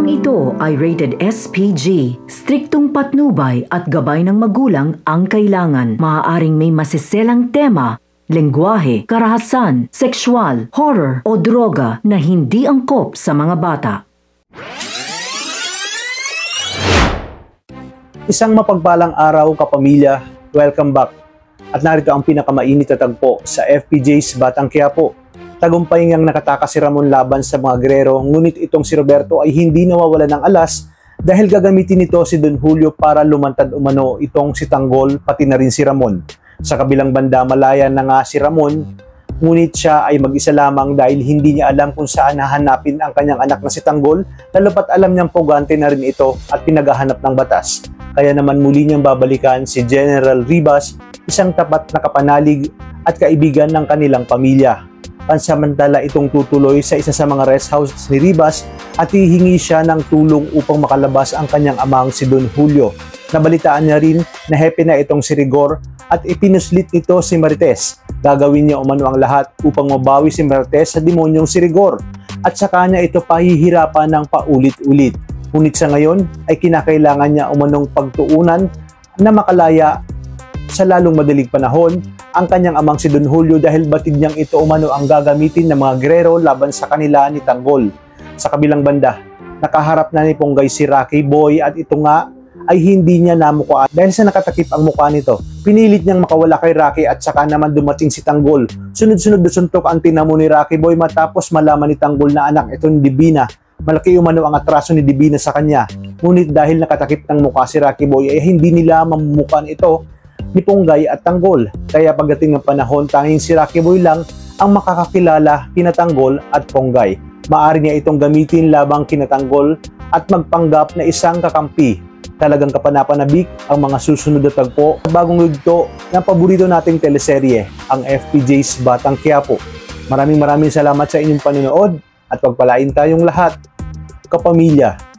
Programang ito ay rated SPG. Striktong patnubay at gabay ng magulang ang kailangan. Maaaring may masiselang tema, lengguwahe, karahasan, sexual, horror o droga na hindi angkop sa mga bata. Isang mapagpalang araw, kapamilya. Welcome back. At narito ang pinakamainit na tagpo sa FPJ's Batang Quiapo. Tagumpay ngang nakatakas si Ramon laban sa mga Guerrero, ngunit itong si Roberto ay hindi nawawala ng alas dahil gagamitin nito si Don Julio para lumantad umano itong si Tanggol pati na rin si Ramon. Sa kabilang banda, malaya na nga si Ramon, ngunit siya ay mag-isa lamang dahil hindi niya alam kung saan hahanapin ang kanyang anak na si Tanggol, lalo pat alam niyang pugante na rin ito at pinaghahanap ng batas. Kaya naman muli niyang babalikan si General Ribas, isang tapat na kapanalig at kaibigan ng kanilang pamilya. Pansamantala itong tutuloy sa isa sa mga rest house ni Ribas at hihingi siya ng tulong upang makalabas ang kanyang amang si Don Julio. Nabalitaan niya rin na happy na itong si Rigor at ipinuslit nito si Marites. Gagawin niya umano ang lahat upang mabawi si Marites sa demonyong si Rigor at saka niya ito pahihirapan ng paulit-ulit. Ngunit sa ngayon ay kinakailangan niya umanong pagtuunan na makalaya sa lalong madaling panahon ang kanyang amang si Don Julio dahil batid niyang ito umano ang gagamitin ng mga Guerrero laban sa kanila ni Tanggol. Sa kabilang banda, nakaharap na ni Ponggay si Rocky Boy at ito nga ay hindi niya namukaan dahil sa nakatakip ang mukha nito. Pinilit niyang makawala kay Rocky at saka naman dumating si Tanggol. Sunod-sunod na suntok ang tinamo ni Rocky Boy matapos malaman ni Tanggol na anak ito ni Divina. Malaki umano ang atraso ni Divina sa kanya. Ngunit dahil nakatakip ng mukha si Rocky Boy ay hindi nila mamumukan ito ni Ponggay at Tanggol. Kaya pagdating ng panahon, tanging si Rocky Boy lang ang makakakilala kina Tanggol at Ponggay. Maaari niya itong gamitin labang kina Tanggol at magpanggap na isang kakampi. Talagang kapanapanabik ang mga susunod na tagpo sa bagong yugto ng paborito nating teleserye, ang FPJ's Batang Quiapo. Maraming salamat sa inyong panonood at pagpalain tayong lahat, kapamilya.